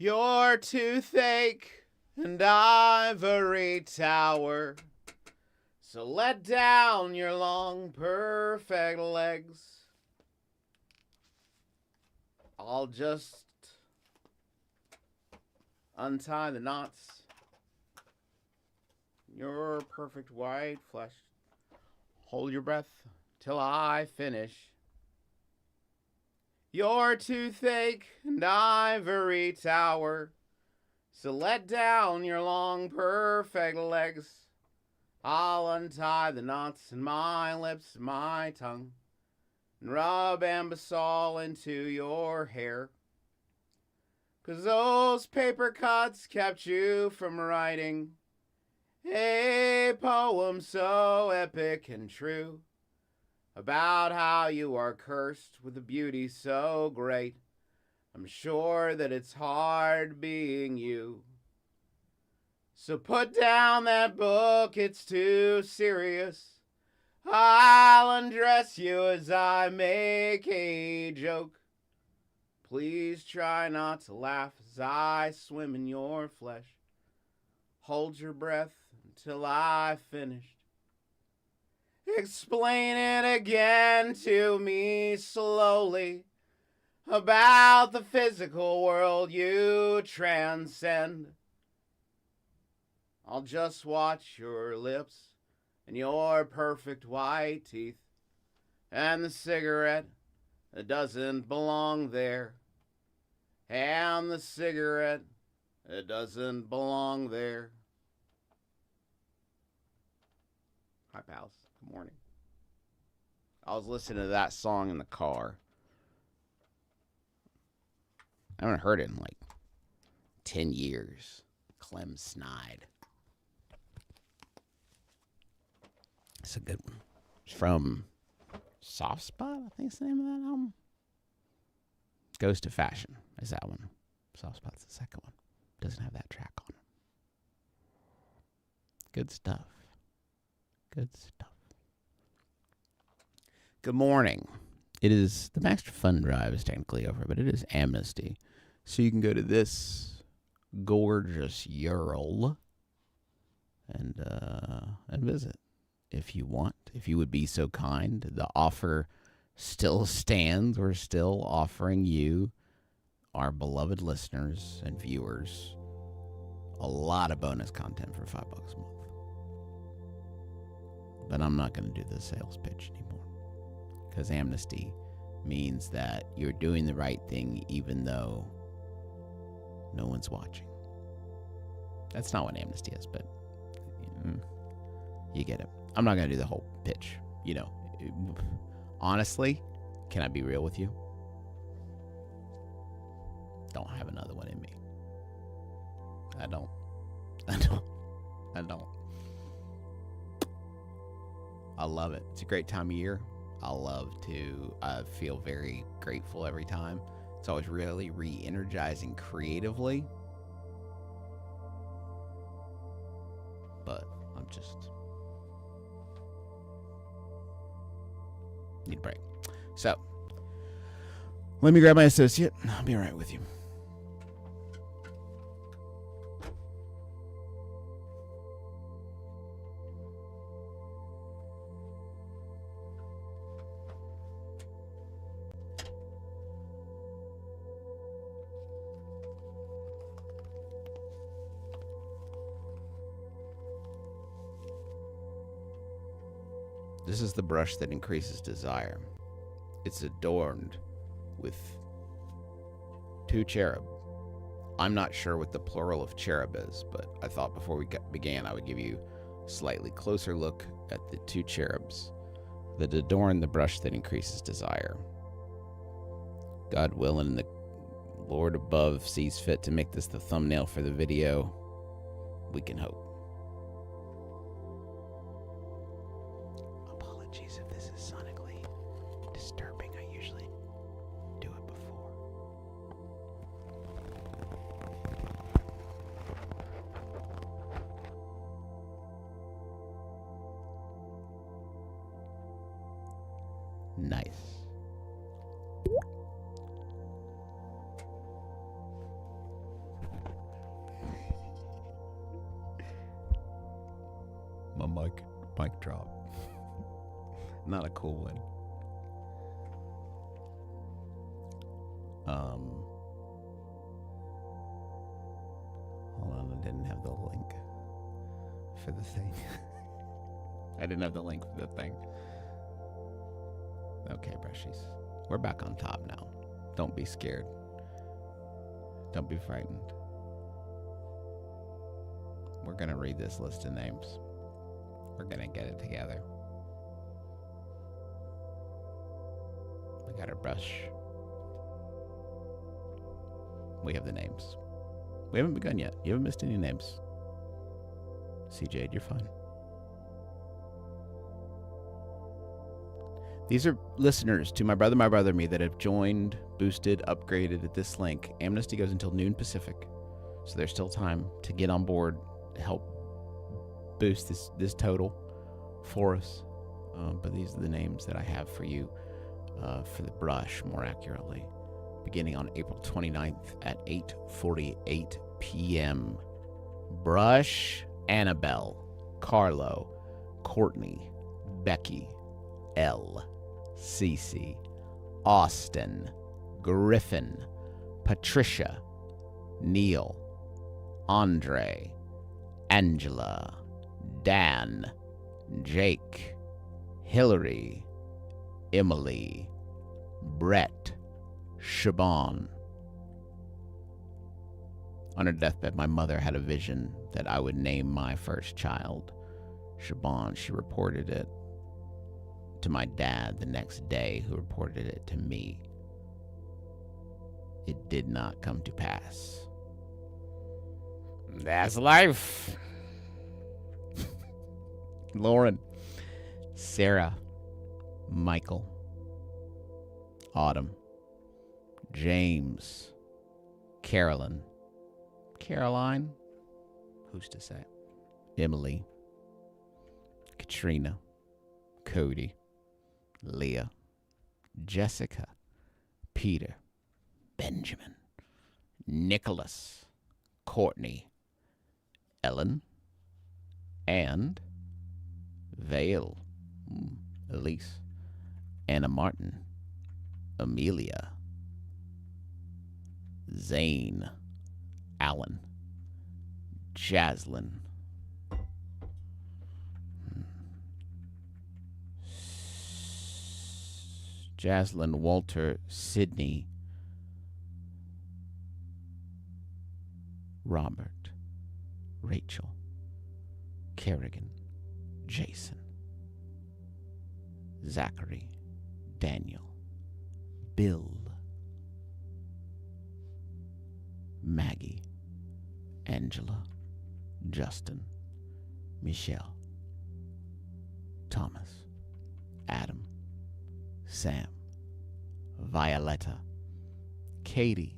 Your toothache and ivory tower. So let down your long, perfect legs. I'll just untie the knots. Your perfect white flesh. Hold your breath till I finish. Your toothache and ivory tower. So let down your long, perfect legs. I'll untie the knots in my lips and my tongue and rub ambisol into your hair. 'Cause those paper cuts kept you from writing a poem so epic and true about how you are cursed with a beauty so great. I'm sure that it's hard being you. So put down that book, it's too serious. I'll undress you as I make a joke. Please try not to laugh as I swim in your flesh. Hold your breath until I've finished. Explain it again to me slowly about the physical world you transcend. I'll just watch your lips and your perfect white teeth and the cigarette that doesn't belong there, and the cigarette that doesn't belong there. Hi, pals. Good morning. I was listening to that song in the car. I haven't heard it in like 10 years. Clem Snide. It's a good one. It's from Soft Spot, I think is the name of that album. Ghost of Fashion is that one. Soft Spot's the second one. Doesn't have that track on it. Good stuff. Good stuff. Good morning. It is, the Max Fun Drive is technically over, but it is Amnesty. So you can go to this gorgeous URL and visit if you want. If you would be so kind. The offer still stands. We're still offering you, our beloved listeners and viewers, a lot of bonus content for $5 a month. But I'm not going to do the sales pitch anymore. Because amnesty means that you're doing the right thing even though no one's watching. That's not what amnesty is, but you get it. I'm not going to do the whole pitch. You know, honestly, can I be real with you? Don't have another one in me. I don't. I love it. It's a great time of year. I feel very grateful every time. It's always really re-energizing creatively. But I'm just need a break. So, let me grab my associate. I'll be right with you. This is the brush that increases desire. It's adorned with 2 cherub. I'm not sure what the plural of cherub is, but I thought before we began I would give you a slightly closer look at the 2 cherubs that adorn the brush that increases desire. God willing, the Lord above sees fit to make this the thumbnail for the video. We can hope. Apologies if this is sonically disturbing. I usually do it before. Nice. Mic drop. Not a cool one. Hold on, I didn't have the link for the thing. I didn't have the link for the thing. Okay, brushies. We're back on top now. Don't be scared. Don't be frightened. We're gonna read this list of names. We're gonna get it together. We got our brush. We have the names. We haven't begun yet. You haven't missed any names. CJ, you're fine. These are listeners to My Brother, Me that have joined, boosted, upgraded at this link. Amnesty goes until noon Pacific. So there's still time to get on board to help boost this total for us. But these are the names that I have for you, for the brush, more accurately, beginning on April 29th at 8:48 p.m. Brush: Annabelle, Carlo, Courtney, Becky, L, Cece, Austin, Griffin, Patricia, Neil, Andre, Angela, Dan, Jake, Hillary, Emily, Brett, Shaban. On her deathbed, my mother had a vision that I would name my first child Shaban. She reported it to my dad the next day, who reported it to me. It did not come to pass. That's life. Lauren, Sarah, Michael, Autumn, James, Carolyn, Caroline, who's to say, Emily, Katrina, Cody, Leah, Jessica, Peter, Benjamin, Nicholas, Courtney, Ellen, and Vale, Elise, Anna Martin, Amelia, Zane, Alan, Jaslyn, Walter, Sydney, Robert, Rachel, Kerrigan, Jason, Zachary, Daniel, Bill, Maggie, Angela, Justin, Michelle, Thomas, Adam, Sam, Violetta, Katie,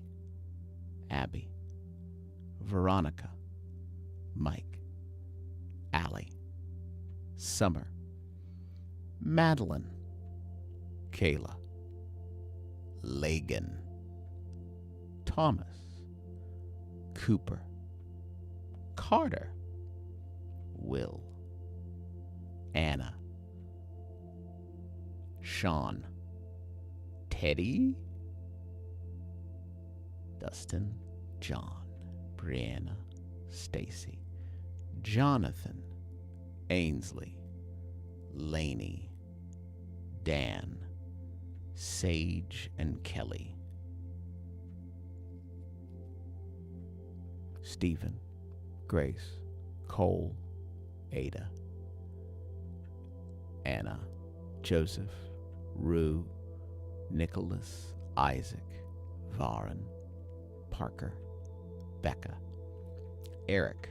Abby, Veronica, Mike, Allie, Summer, Madeline, Kayla, Lagan, Thomas, Cooper, Carter, Will, Anna, Sean, Teddy, Dustin, John, Brianna, Stacy, Jonathan, Ainsley, Laney, Dan, Sage, and Kelly, Stephen, Grace, Cole, Ada, Anna, Joseph, Rue, Nicholas, Isaac, Varan, Parker, Becca, Eric,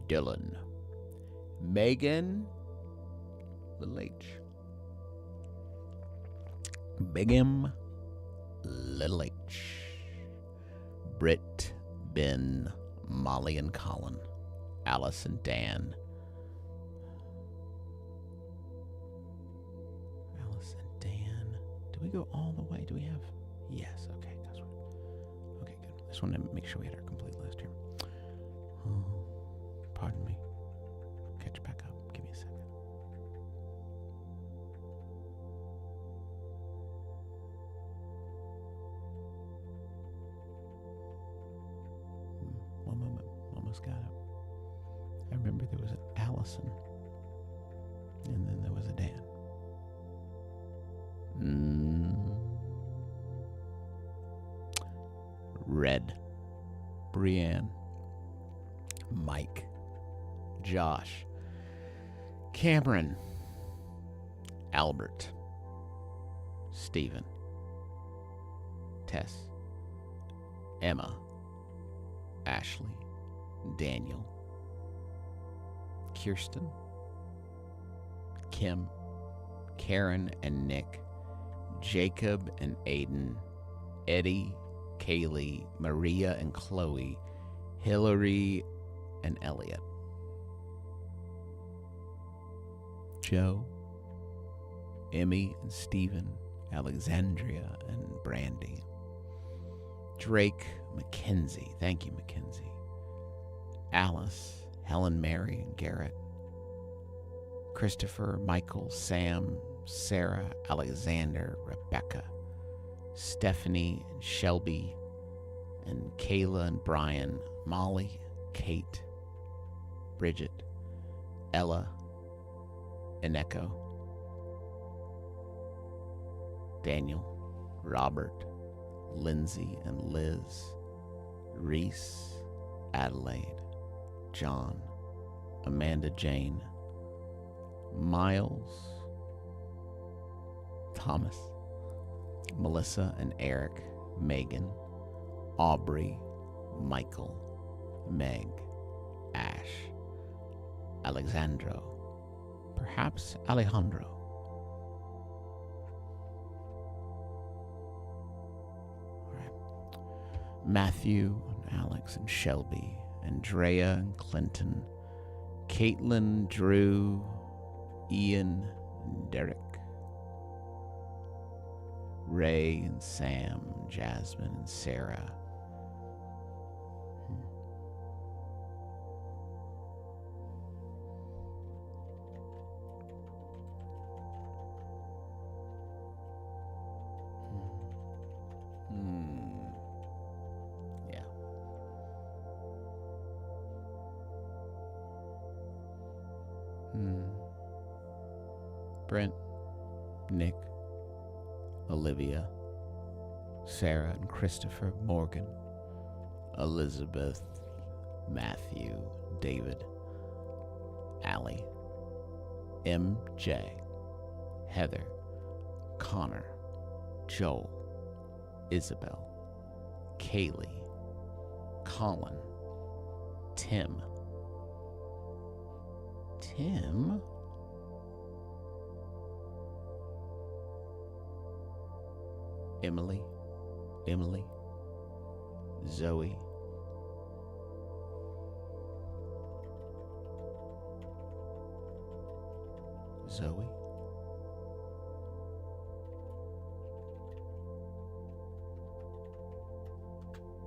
Dylan, Megan, Little H, Big M, Little H, Britt, Ben, Molly and Colin, Alice and Dan, Alice and Dan. Do we go all the way? Do we have? Yes. Okay. Okay, good. I just wanted to make sure we had our complete list here. Oh, pardon me. Catch back up. Give almost got it. I remember there was an Allison, and then there was a Dan. Red, Brianne, Mike, Josh, Cameron, Albert, Stephen, Tess, Emma, Ashley, Daniel, Kirsten, Kim, Karen and Nick, Jacob and Aiden, Eddie, Kaylee, Maria and Chloe, Hillary and Elliot, Joe, Emmy and Stephen, Alexandria and Brandy, Drake, Mackenzie, thank you Mackenzie, Alice, Helen, Mary and Garrett, Christopher, Michael, Sam, Sarah, Alexander, Rebecca, Stephanie and Shelby, and Kayla and Brian, Molly, Kate, Bridget, Ella, Eneko, Daniel, Robert, Lindsay and Liz, Reese, Adelaide, John, Amanda Jane, Miles, Thomas, Melissa and Eric, Megan, Aubrey, Michael, Meg, Ash, Alexandro, perhaps Alejandro, all right. Matthew and Alex and Shelby, Andrea and Clinton, Caitlin, Drew, Ian and Derek, Ray and Sam, Jasmine and Sarah. Yeah. Brent, Nick, Olivia, Sarah and Christopher, Morgan, Elizabeth, Matthew, David, Allie, MJ, Heather, Connor, Joel, Isabel, Kaylee, Colin, Tim, Emily, Zoe,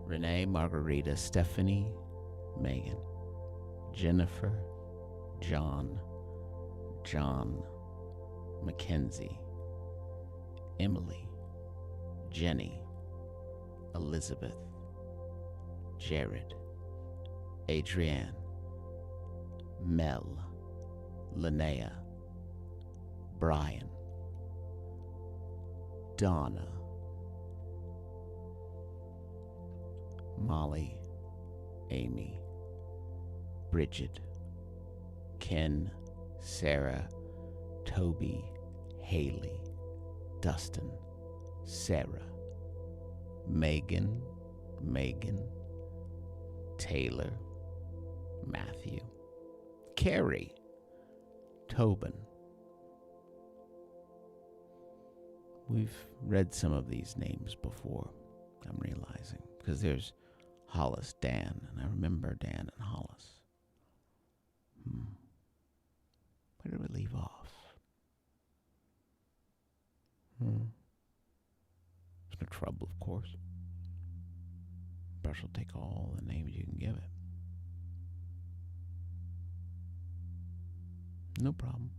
Renee, Margarita, Stephanie, Megan, Jennifer, John, Mackenzie, Emily, Jenny, Elizabeth, Jared, Adrienne, Mel, Linnea, Brian, Donna, Molly, Amy, Bridget, Ken, Sarah, Toby, Haley, Dustin, Sarah, Megan, Taylor, Matthew, Carrie, Tobin. We've read some of these names before, I'm realizing, because there's Hollis, Dan, and I remember Dan and Hollis. Where did we leave off? It's no trouble, of course. Brush will take all the names you can give it. No problem.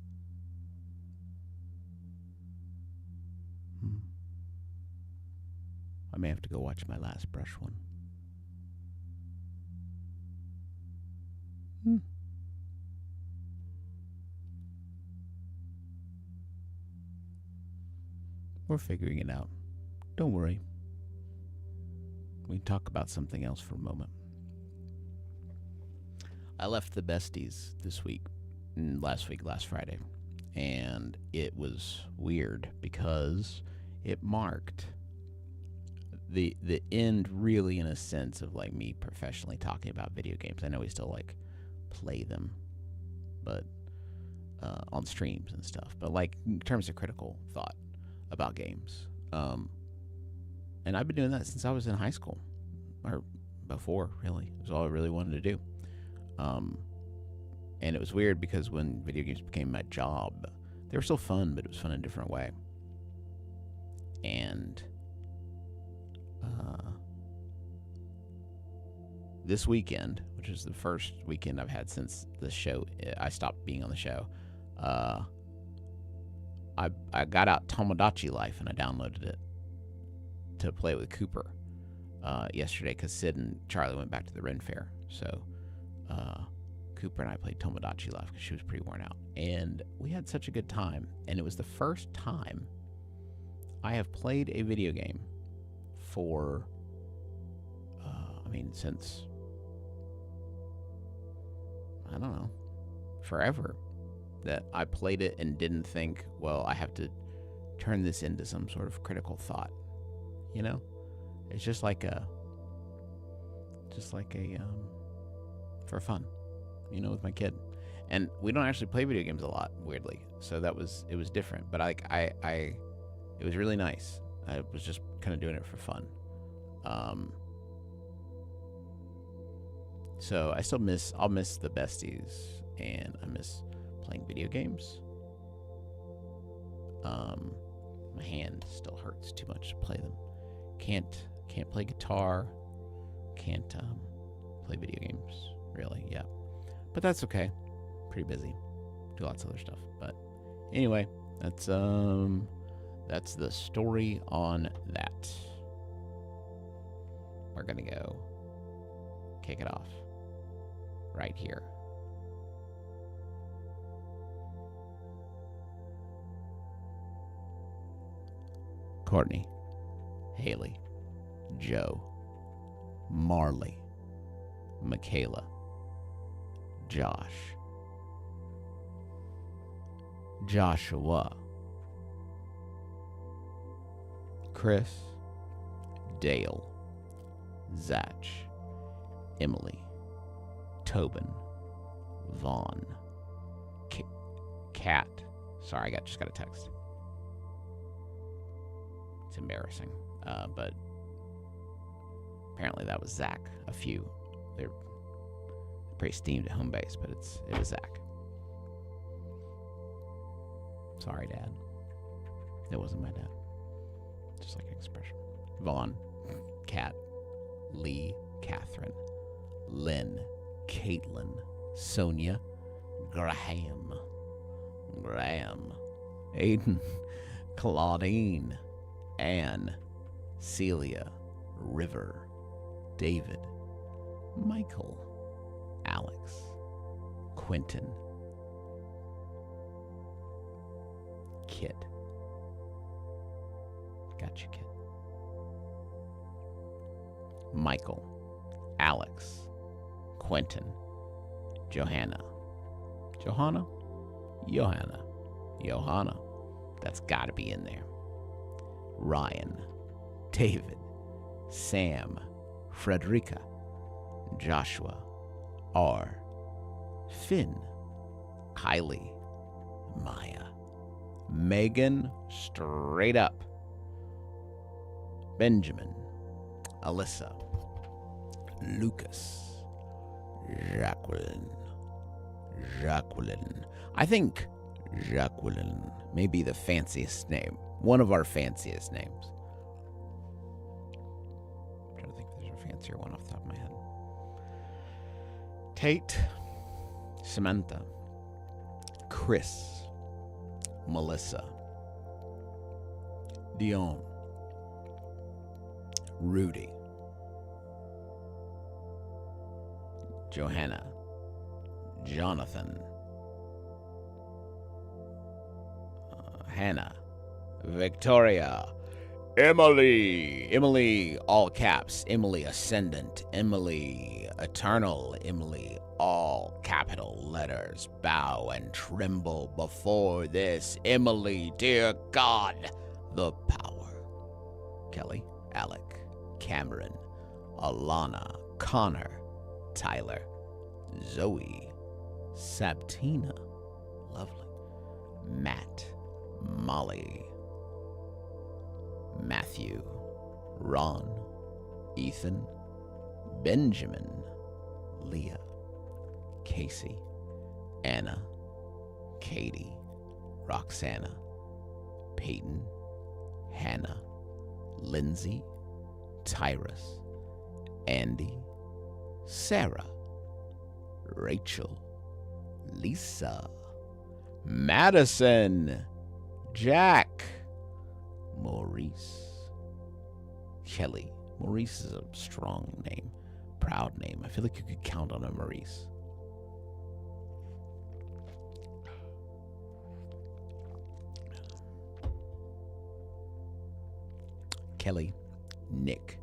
I may have to go watch my last brush one. We're figuring it out. Don't worry. We can talk about something else for a moment. I left the besties last Friday, and it was weird because it marked the end, really, in a sense, of like me professionally talking about video games. I know we still like play them, but on streams and stuff. But like in terms of critical thought about games, and I've been doing that since I was in high school, or before. Really, it was all I really wanted to do. And it was weird because when video games became my job, they were still fun, but it was fun in a different way. And this weekend, which is the first weekend I've had since the show, I stopped being on the show, I got out Tomodachi Life and I downloaded it to play with Cooper yesterday because Sid and Charlie went back to the Ren Fair. So Cooper and I played Tomodachi Life because she was pretty worn out. And we had such a good time. And it was the first time I have played a video game for, since, I don't know, forever, that I played it and didn't think, well, I have to turn this into some sort of critical thought. You know? It's just like a for fun, with my kid. And we don't actually play video games a lot, weirdly. So it was different. But it was really nice. I was just kind of doing it for fun. So I'll miss the besties, and I miss playing video games. My hand still hurts too much to play them. Can't play guitar. Can't play video games, really, yeah. But that's okay. Pretty busy. Do lots of other stuff. But anyway, that's the story on that. We're gonna go kick it off right here. Courtney, Haley, Joe, Marley, Michaela, Josh, Joshua, Chris, Dale, Zach, Emily, Tobin, Vaughn, Kat. Sorry, just got a text. It's embarrassing, but apparently that was Zach. A few, they're pretty steamed at home base, but it was Zach. Sorry, Dad. It wasn't my dad. Just like an expression. Vaughn, Kat, Lee, Catherine, Lynn, Caitlin, Sonia, Graham, Aiden, Claudine, Anne, Celia, River, David, Michael, Alex, Quentin, Kit. Gotcha, Kit. Michael, Alex, Quentin, Johanna. Johanna? Johanna. That's gotta be in there. Ryan, David, Sam, Frederica, Joshua, R, Finn, Kylie, Maya, Megan, straight up, Benjamin, Alyssa, Lucas, Jacqueline. I think Jacqueline may be the fanciest name. One of our fanciest names. I'm trying to think if there's a fancier one off the top of my head. Tate, Samantha, Chris, Melissa, Dion, Rudy, Johanna, Jonathan, Hannah, Victoria, Emily, all caps, Emily Ascendant, Emily Eternal, Emily, all capital letters, bow and tremble before this Emily, dear God, the power. Kelly, Alec, Cameron, Alana, Connor, Tyler, Zoe, Sabtina, lovely, Matt, Molly, Matthew, Ron, Ethan, Benjamin, Leah, Casey, Anna, Katie, Roxana, Peyton, Hannah, Lindsay, Tyrus, Andy, Sarah, Rachel, Lisa, Madison, Jack, Maurice, Kelly. Maurice is a strong name, proud name. I feel like you could count on a Maurice. Kelly, Nick,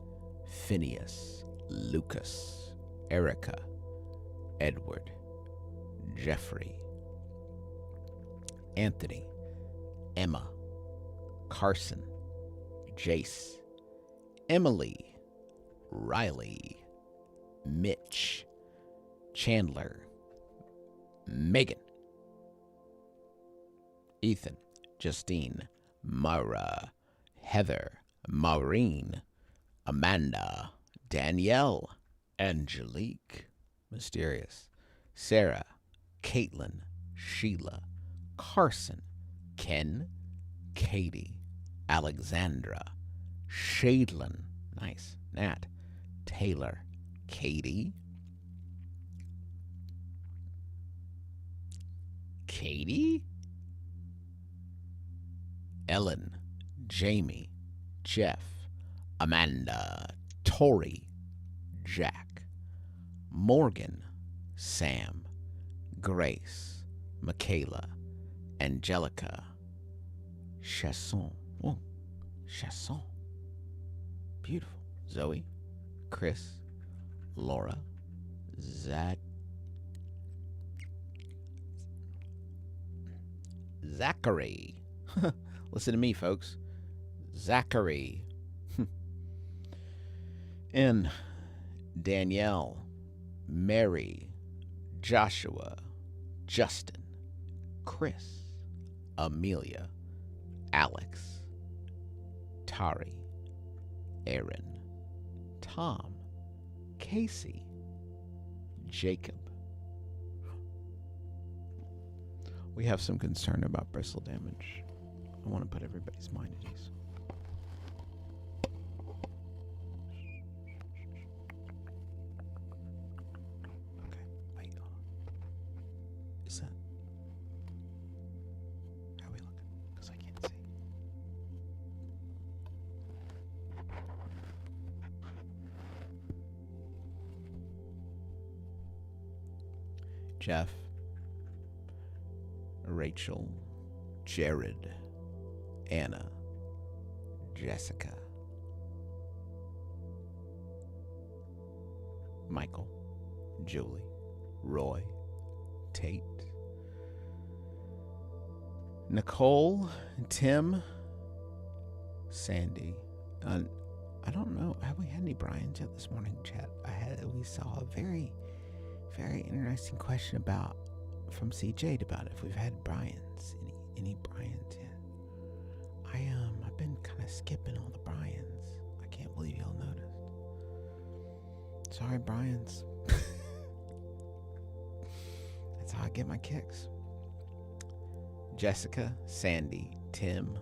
Phineas, Lucas, Erica, Edward, Jeffrey, Anthony, Emma, Carson, Jace, Emily, Riley, Mitch, Chandler, Megan, Ethan, Justine, Myra, Heather, Maureen, Amanda, Danielle, Angelique, Mysterious, Sarah, Caitlin, Sheila, Carson, Ken, Katie, Alexandra, Shadlin, nice, Nat, Taylor, Katie, Ellen, Jamie, Jeff, Amanda, Tori, Jack, Morgan, Sam, Grace, Michaela, Angelica, Chasson. Oh, Chasson. Beautiful. Zoe, Chris, Laura, Zachary. Listen to me, folks. Zachary. And Danielle, Mary, Joshua, Justin, Chris, Amelia, Alex, Tari, Aaron, Tom, Casey, Jacob. We have some concern about bristle damage. I want to put everybody's mind at ease. Okay, wait, hold on. Is that... How are we looking? Because I can't see. Jeff, Rachel, Jared, Anna, Jessica, Michael, Julie, Roy, Tate, Nicole, Tim, Sandy. I don't know. Have we had any Brians yet this morning, chat? We saw a very, very interesting question from CJ about if we've had Brians. Any Brians yet? I've been kind of skipping all the Brians. I can't believe y'all noticed. Sorry, Brians. That's how I get my kicks. Jessica, Sandy, Tim,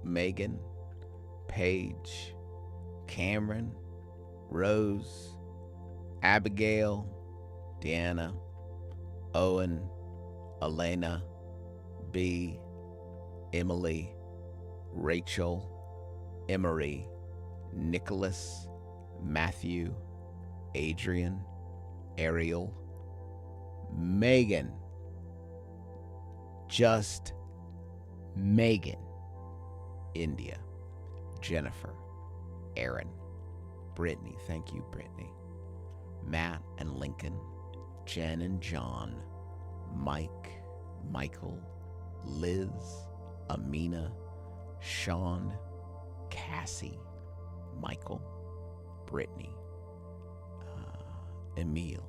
Megan, Paige, Cameron, Rose, Abigail, Deanna, Owen, Elena, B, Emily, Rachel, Emery, Nicholas, Matthew, Adrian, Ariel, Megan. Just Megan. India. Jennifer. Aaron. Brittany. Thank you, Brittany. Matt and Lincoln. Jen and John. Mike. Michael. Liz. Amina. Sean. Cassie. Michael. Brittany. Emil.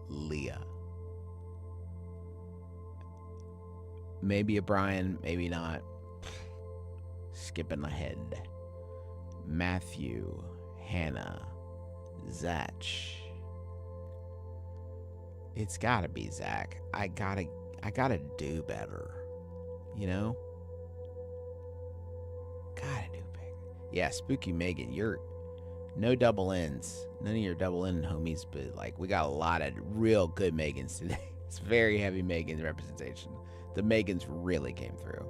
Leah. Maybe a Brian, maybe not. Skipping ahead. Matthew. Hannah. Zach. It's gotta be Zach. I gotta do better. You know? Gotta do better. Yeah, Spooky Megan, you're no double N's. None of your double N homies, but like we got a lot of real good Megans today. It's very heavy Megan representation. The Megans really came through.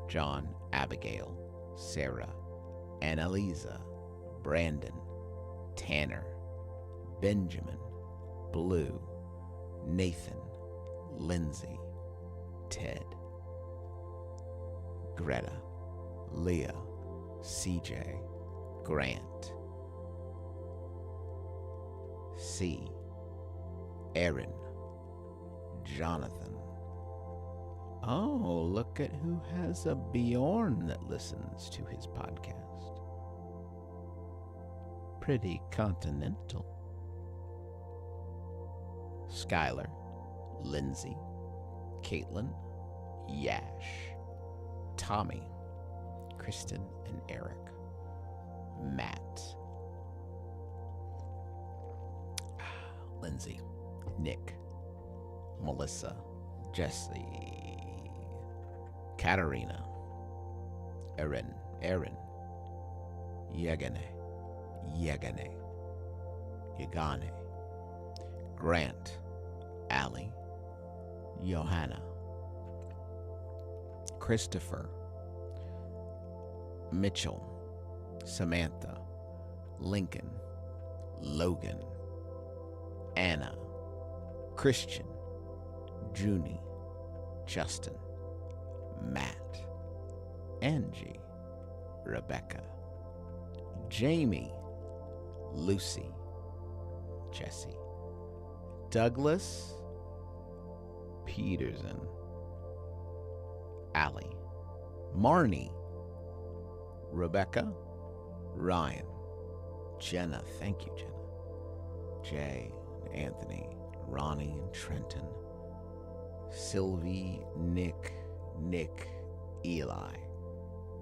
John, Abigail, Sarah, Annalisa, Brandon, Tanner, Benjamin, Blue, Nathan, Lindsay, Ted, Greta, Leah, CJ, Grant, C, Aaron, Jonathan. Oh, look at who has a Bjorn that listens to his podcast. Pretty continental. Skylar, Lindsay, Caitlin, Yash, Tommy, Kristen and Eric, Matt, Lindsay, Nick, Melissa, Jesse, Katarina, Aaron, Yagane, Grant, Allie, Johanna, Christopher, Mitchell, Samantha, Lincoln, Logan, Anna, Christian, Junie, Justin, Matt, Angie, Rebecca, Jamie, Lucy, Jesse, Douglas, Peterson, Allie, Marnie, Rebecca, Ryan, Jenna, thank you, Jenna, Jay, Anthony, Ronnie and Trenton, Sylvie, Nick, Eli,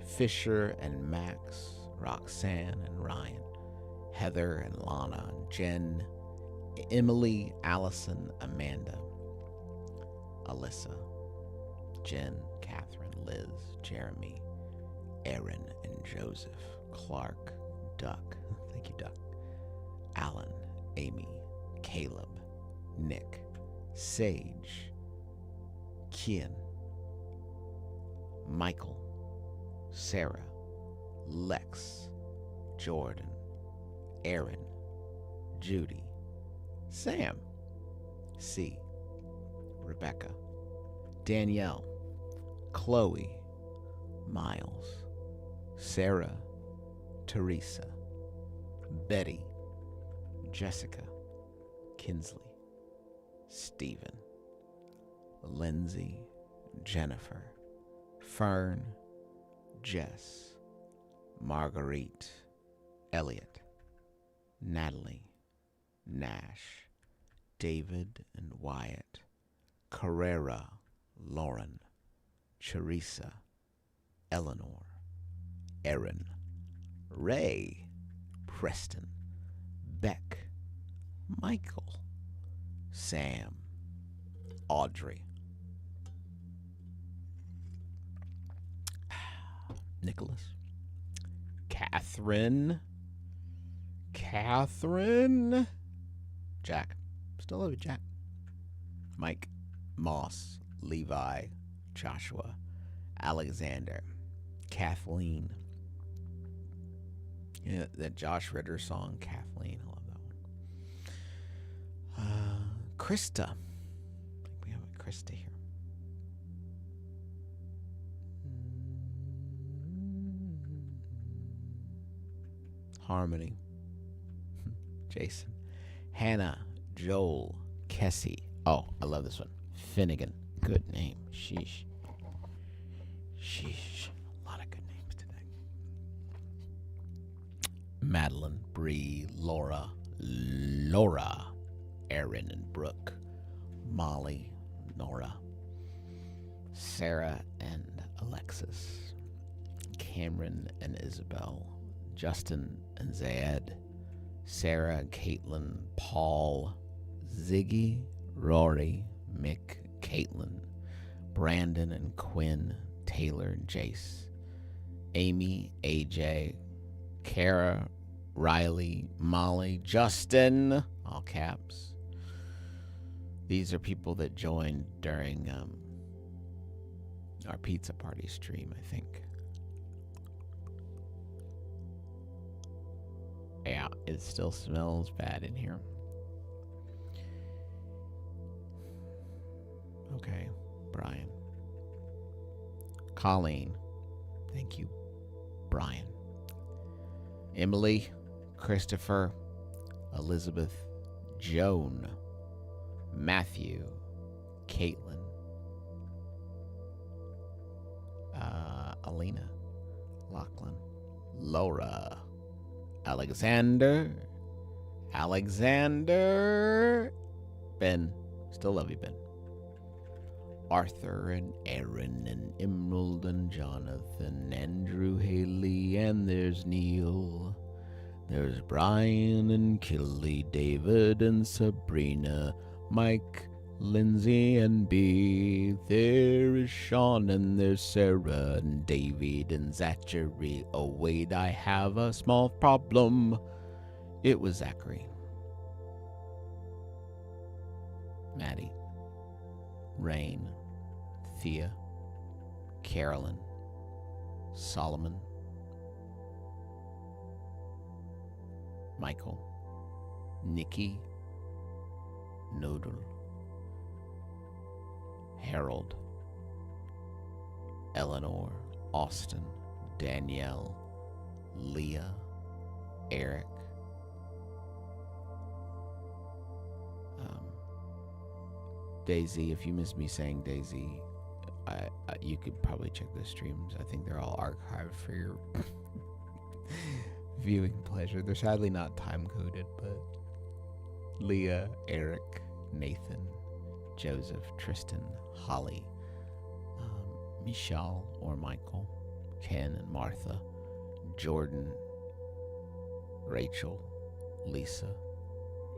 Fisher and Max, Roxanne and Ryan, Heather and Lana, and Jen, Emily, Allison, Amanda, Alyssa, Jen, Catherine, Liz, Jeremy, Aaron and Joseph, Clark, Duck, thank you, Duck, Alan, Amy, Caleb, Nick, Sage, Kian, Michael, Sarah, Lex, Jordan, Aaron, Judy, Sam, C, Rebecca, Danielle, Chloe, Miles, Sarah, Teresa, Betty, Jessica, Kinsley, Stephen, Lindsay, Jennifer, Fern, Jess, Marguerite, Elliot, Natalie, Nash, David and Wyatt, Carrera, Lauren, Teresa, Eleanor, Erin, Ray, Preston, Beck, Michael, Sam, Audrey, Nicholas, Catherine, Jack, still love you, Jack, Mike, Moss, Levi, Joshua, Alexander, Kathleen. Yeah, that Josh Ritter song, Kathleen, I love that one. Krista. I think we have a Krista here. Harmony. Jason. Hannah. Joel. Kessie. Oh, I love this one. Finnegan. Good name. Sheesh. Sheesh. A lot of good names today. Madeline. Bree. Laura. Erin and Brooke. Molly. Nora. Sarah and Alexis. Cameron and Isabel. Justin and Zayed. Sarah and Caitlin. Paul. Ziggy. Rory. Mick. Caitlin. Brandon and Quinn. Taylor and Jace. Amy. AJ. Kara. Riley. Molly. Justin. All caps. These are people that joined during our pizza party stream, I think. Yeah, it still smells bad in here. Okay, Brian. Colleen. Thank you, Brian. Emily. Christopher. Elizabeth. Joan. Matthew. Caitlin. Alina. Lachlan. Laura. Alexander. Ben. Still love you, Ben. Arthur and Aaron and Emerald and Jonathan, Andrew, Haley, and there's Neil. There's Brian and Kelly, David and Sabrina, Mike, Lindsay and B. There is Sean and there's Sarah and David and Zachary. Oh wait, I have a small problem. It was Zachary. Maddie. Rain. Thea. Carolyn. Solomon. Michael. Nikki. Noodle. Harold. Eleanor. Austin. Danielle. Leah. Eric. Daisy. If you miss me saying Daisy, you could probably check the streams. I think they're all archived for your viewing pleasure. They're sadly not time coded, but Leah, Eric, Nathan, Joseph, Tristan, Holly, Michelle or Michael, Ken and Martha, Jordan, Rachel, Lisa,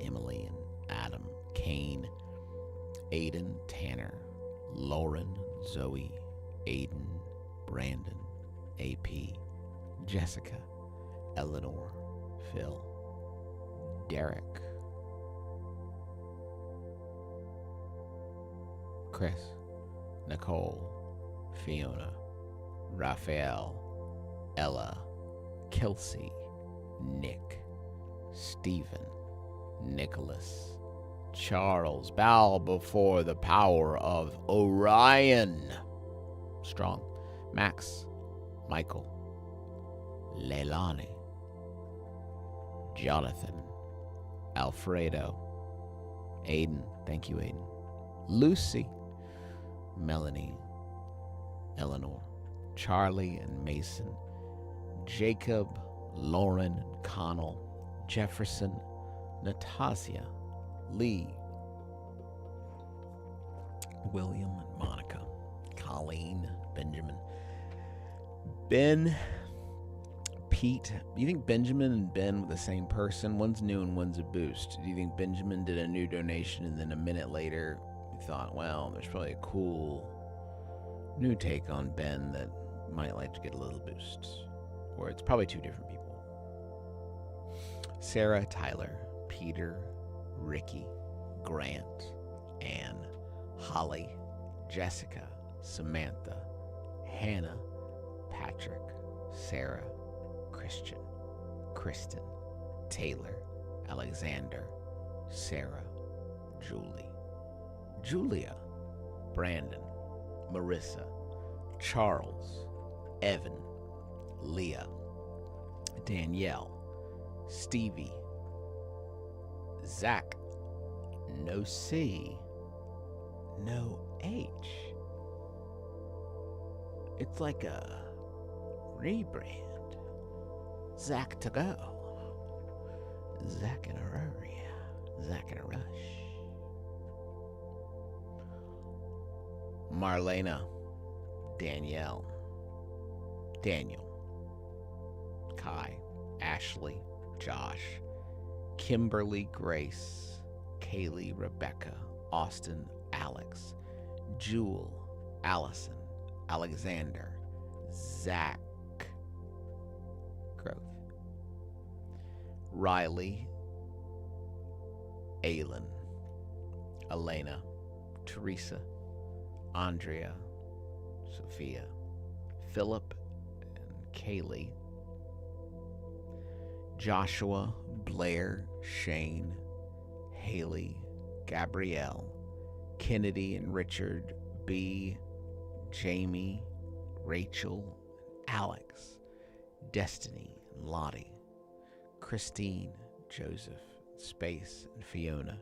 Emily and Adam, Kane, Aiden, Tanner, Lauren, Zoe, Aiden, Brandon, AP, Jessica, Eleanor, Phil, Derek, Chris, Nicole, Fiona, Raphael, Ella, Kelsey, Nick, Stephen, Nicholas, Charles, bow before the power of Orion. Strong. Max, Michael, Leilani, Jonathan, Alfredo, Aiden, thank you, Aiden, Lucy, Melanie, Eleanor, Charlie and Mason, Jacob, Lauren and Connell, Jefferson, Natasha, Lee, William and Monica, Colleen, Benjamin, Ben, Pete. Do you think Benjamin and Ben were the same person? One's new and one's a boost. Do you think Benjamin did a new donation and then a minute later we thought, well, there's probably a cool new take on Ben that might like to get a little boost? Or it's probably two different people. Sarah, Tyler, Peter, Ricky, Grant, Anne, Holly, Jessica, Samantha, Hannah, Patrick, Sarah, Christian, Kristen, Taylor, Alexander, Sarah, Julie, Julia, Brandon, Marissa, Charles, Evan, Leah, Danielle, Stevie, Zach, no C, no H. It's like a rebrand. Zach to go. Zach in a hurry. Zach in a rush. Marlena, Danielle, Daniel, Kai, Ashley, Josh, Kimberly, Grace, Kaylee, Rebecca, Austin, Alex, Jewel, Allison, Alexander, Zach, Growth, Riley, Aylin, Elena, Teresa, Andrea, Sophia, Philip, and Kaylee, Joshua, Blair, Shane, Haley, Gabrielle, Kennedy and Richard, B, Jamie, Rachel, Alex, Destiny and Lottie, Christine, Joseph, Space and Fiona,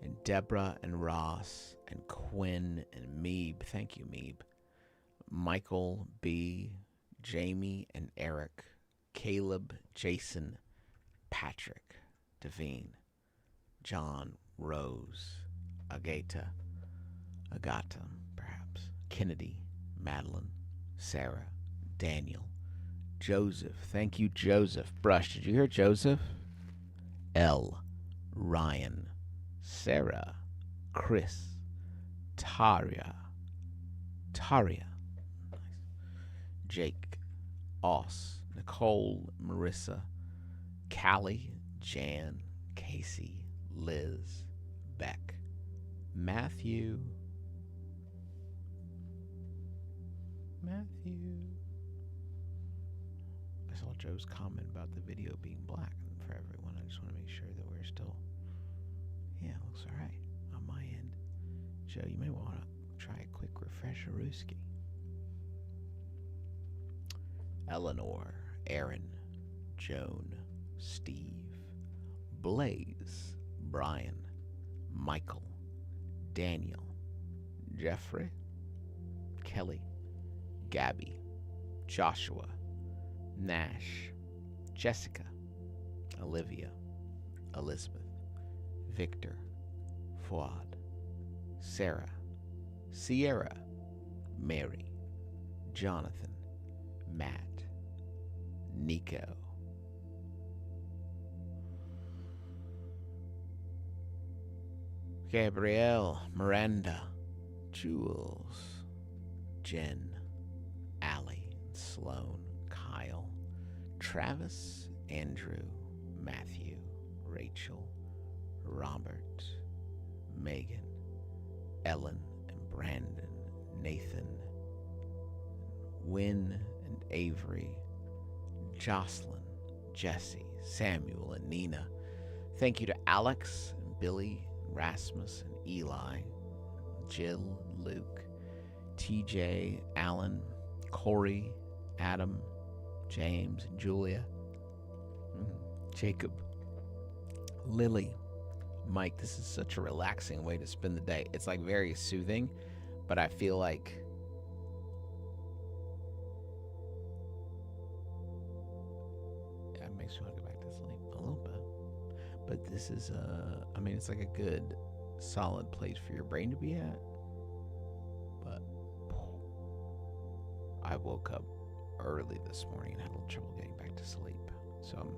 and Deborah and Ross, and Quinn and Meeb. Thank you, Meeb. Michael, B, Jamie and Eric, Caleb, Jason, Patrick, Devine, John, Rose, Agata, perhaps, Kennedy, Madeline, Sarah, Daniel, Joseph. Thank you, Joseph. Brush, did you hear Joseph? L, Ryan, Sarah, Chris, Taria, nice, Jake, Oss, Nicole, Marissa, Callie, Jan, Casey, Liz, Beck, Matthew. I saw Joe's comment about the video being black for everyone. I just want to make sure that we're still... Yeah, it looks all right on my end. Joe, you may want to try a quick refresher Ruski. Eleanor, Aaron, Joan, Steve, Blaze, Brian, Michael, Daniel, Jeffrey, Kelly, Gabby, Joshua, Nash, Jessica, Olivia, Elizabeth, Victor, Fuad, Sarah, Sierra, Mary, Jonathan, Matt, Nico, Gabrielle, Miranda, Jules, Jen, Allie, Sloan, Kyle, Travis, Andrew, Matthew, Rachel, Robert, Megan, Ellen and Brandon, Nathan, Wynn and Avery, Jocelyn, Jesse, Samuel and Nina. Thank you to Alex and Billy, Rasmus and Eli, Jill, Luke, TJ, Alan, Corey, Adam, James, and Julia, Jacob, Lily, Mike. This is such a relaxing way to spend the day. It's like very soothing, but I feel like it makes me want to go back to sleep a little bit. But this is I mean, it's like a good solid place for your brain to be at. But I woke up early this morning and had a little trouble getting back to sleep. So I'm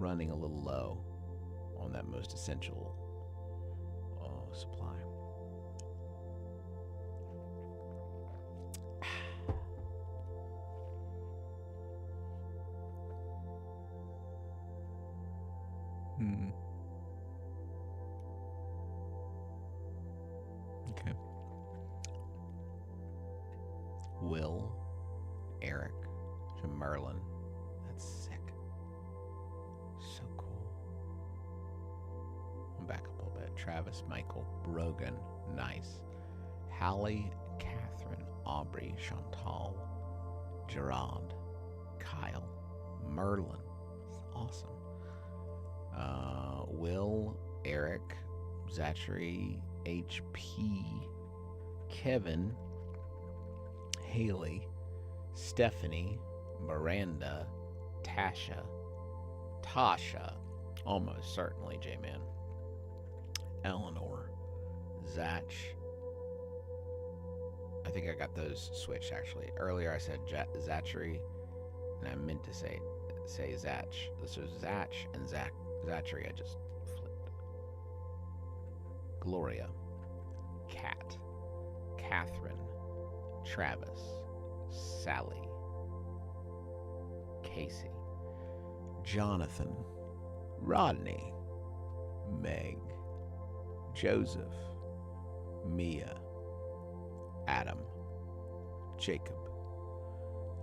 running a little low on that most essential supply. Okay. Will, Eric, to Merlin. That's sick. So cool. I'm back up a little bit. Travis Michael Brogan, nice. Hallie, Catherine, Aubrey, Chantal, Gerard, Kyle, Merlin, awesome. Will, Eric, Zachary, HP, Kevin, Haley, Stephanie, Miranda, Tasha, almost certainly J-Man, Eleanor, Zach. I think I got those switched actually. Earlier I said Zachary, and I meant to say Zach. This was Zach and Zachary. I just flipped. Gloria, Kat, Catherine, Travis, Sally, Casey, Jonathan, Rodney, Meg, Joseph, Mia, Adam, Jacob,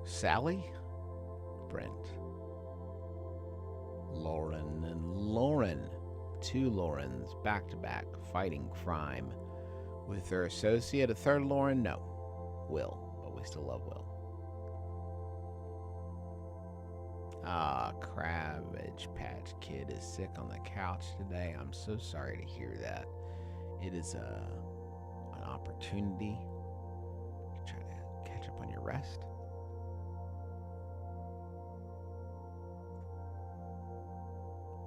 Sally, Brent, Lauren and Lauren. 2 Laurens back to back fighting crime with their associate. A third Lauren? No. Will, but we still love Will. Cabbage Patch Kid is sick on the couch today. I'm so sorry to hear that. It is an opportunity. You try to catch up on your rest.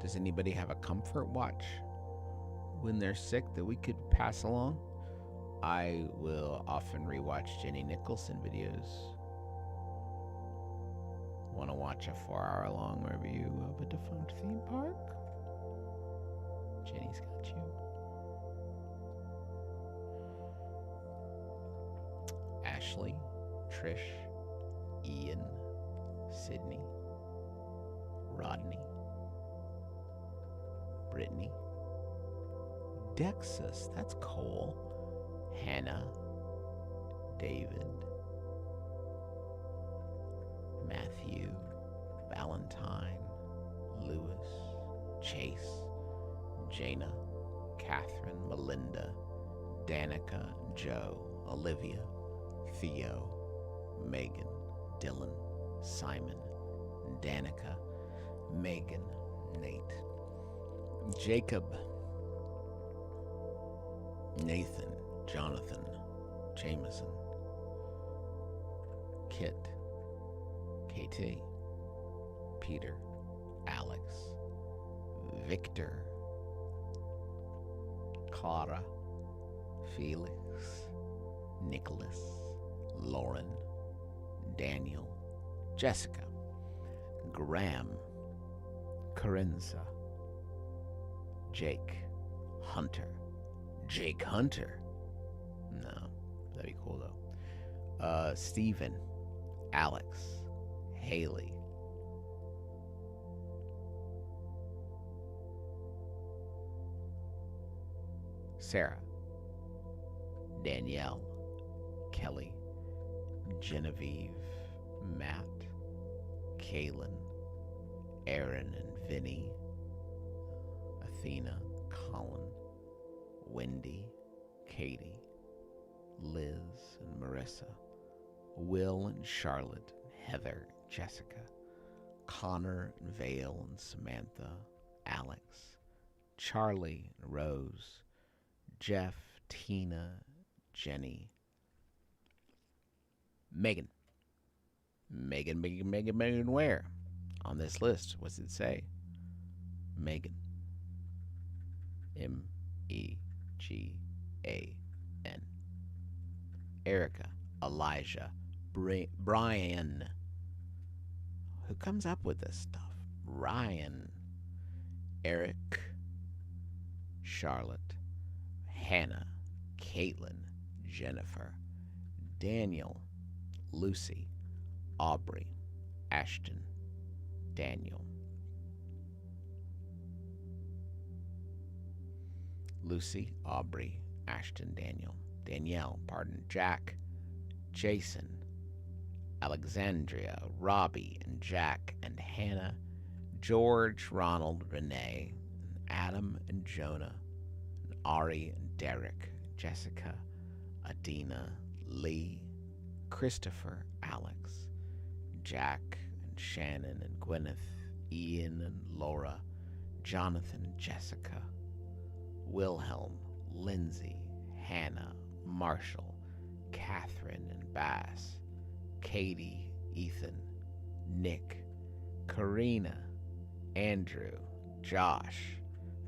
Does anybody have a comfort watch when they're sick that we could pass along? I will often rewatch Jenny Nicholson videos. Want to watch a 4-hour-long review of a defunct theme park? Jenny's got you. Ashley, Trish, Ian, Sydney, Rodney, Brittany, Dexus, that's Cole, Hannah, David, Matthew, Valentine, Lewis, Chase, Jana, Catherine, Melinda, Danica, Joe, Olivia, Theo, Megan, Dylan, Simon, Danica, Megan, Nate, Jacob, Nathan, Jonathan, Jameson, Kit, KT, Peter, Alex, Victor, Clara, Felix, Nicholas, Lauren, Daniel, Jessica, Graham, Corinza, Jake Hunter. Jake Hunter? No, that'd be cool though. Stephen, Alex, Haley, Sarah, Danielle, Kelly, Genevieve, Matt, Kaylin, Aaron and Vinny, Athena, Colin, Wendy, Katie, Liz and Marissa, Will and Charlotte, Heather, Jessica, Connor and Vale and Samantha, Alex, Charlie and Rose, Jeff, Tina, Jenny, Megan. Megan, where? On this list, what's it say? Megan. M-E-G-A-N. Erica, Elijah, Brian. Who comes up with this stuff? Ryan, Eric, Charlotte, Hannah, Caitlin, Jennifer, Daniel, Lucy, Aubrey, Ashton, Daniel, Lucy, Aubrey, Ashton, Danielle, Jack, Jason, Alexandria, Robbie, and Jack, and Hannah, George, Ronald, Renee, Adam, and Jonah, and Ari and Derek, Jessica, Adina, Lee, Christopher, Alex, Jack and Shannon and Gwyneth, Ian and Laura, Jonathan and Jessica, Wilhelm, Lindsay, Hannah, Marshall, Catherine and Bass, Katie, Ethan, Nick, Karina, Andrew, Josh,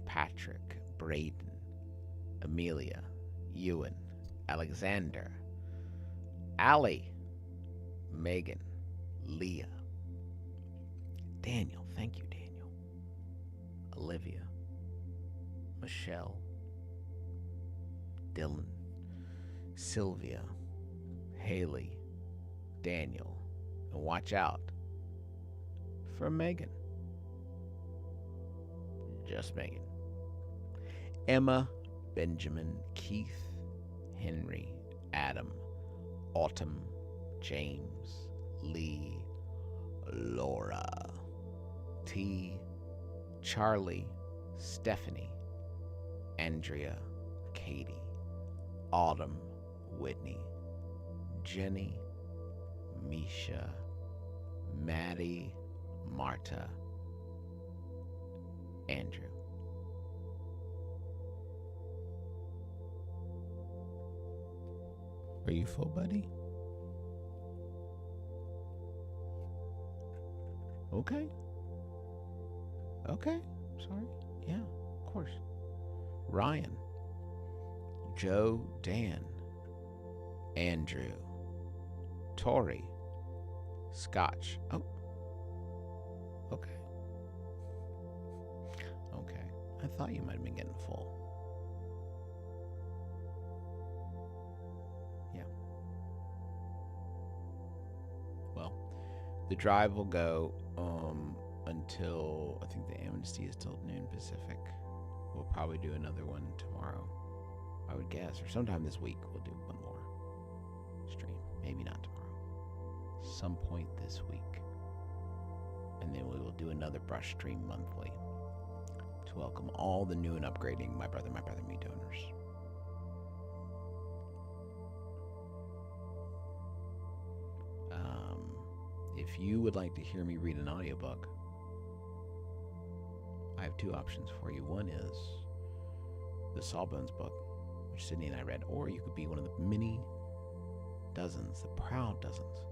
Patrick, Braden, Amelia, Ewan, Alexander, Allie, Megan, Leah, Daniel, thank you, Daniel, Olivia, Michelle, Dylan, Sylvia, Haley, Daniel, and watch out for Megan. Just Megan. Emma, Benjamin, Keith, Henry, Adam, Autumn, James, Lee, Laura, T, Charlie, Stephanie, Andrea, Katie, Autumn, Whitney, Jenny, Misha, Maddie, Marta, Andrew. Are you full, buddy? Okay. Okay. Sorry. Yeah, of course. Ryan, Joe, Dan, Andrew, Tori, Scotch. Oh. Okay. Okay. I thought you might have been getting full. Yeah. Well, the drive will go until I think the amnesty is till noon Pacific. We'll probably do another one tomorrow, I would guess, or sometime this week we'll do one more stream. Maybe not tomorrow. Some point this week. And then we will do another brush stream monthly to welcome all the new and upgrading My Brother, Me donors. If you would like to hear me read an audiobook, I have two options for you. One is the Sawbones book, which Sydney and I read, or you could be one of the many dozens, the proud dozens,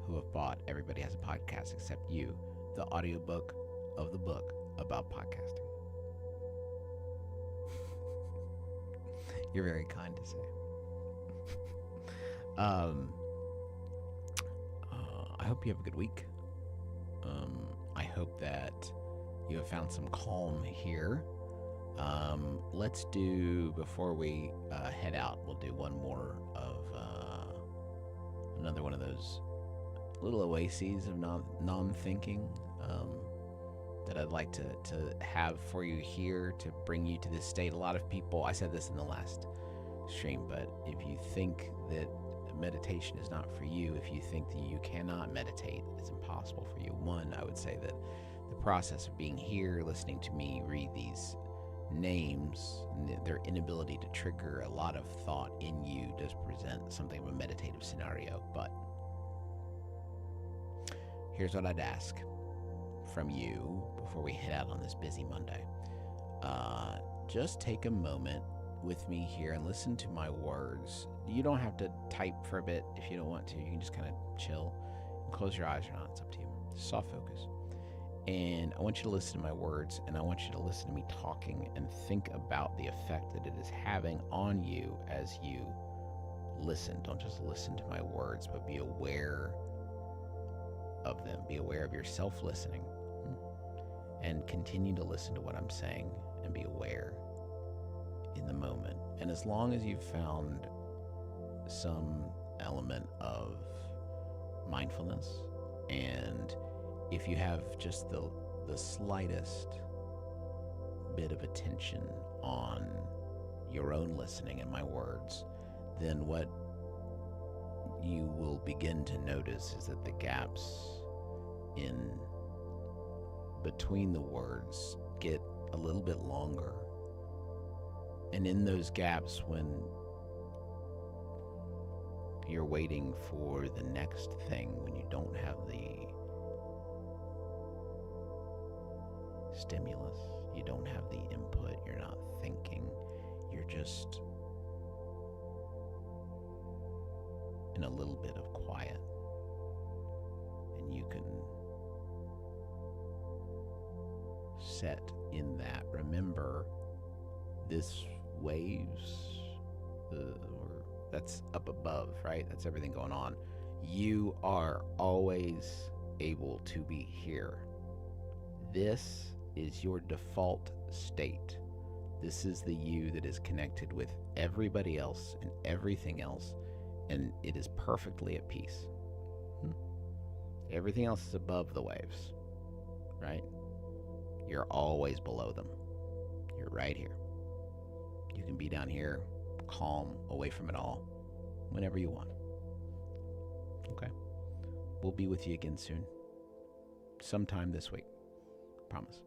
who have bought Everybody Has a Podcast Except You, the audiobook of the book about podcasting. You're very kind to say. I hope you have a good week. I hope that you have found some calm here. Let's do, before we head out, we'll do one more of another one of those little oases of non-thinking that I'd like to have for you here to bring you to this state. A lot of people, I said this in the last stream, but if you think that meditation is not for you, if you think that you cannot meditate, it's impossible for you. One, I would say that the process of being here, listening to me read these names, their inability to trigger a lot of thought in you does present something of a meditative scenario. But here's what I'd ask from you before we head out on this busy Monday. Just take a moment with me here and listen to my words. You don't have to type for a bit if you don't want to. You can just kind of chill and close your eyes or not. It's up to you. Soft focus. And I want you to listen to my words, and I want you to listen to me talking and think about the effect that it is having on you as you listen. Don't just listen to my words, but be aware of them. Be aware of yourself listening, and continue to listen to what I'm saying and be aware in the moment. And as long as you've found some element of mindfulness, and if you have just the slightest bit of attention on your own listening and my words, then what you will begin to notice is that the gaps in between the words get a little bit longer, And in those gaps, when you're waiting for the next thing, when you don't have the stimulus, you don't have the input, you're not thinking, you're just in a little bit of quiet, and you can set in that. Remember, this waves, that's up above, right? That's everything going on. You are always able to be here. This is your default state. This is the you that is connected with everybody else and everything else, and it is perfectly at peace. Everything else is above the waves, right? You're always below them. You're right here. You can be down here, calm, away from it all, whenever you want. Okay? We'll be with you again soon. Sometime this week. Promise.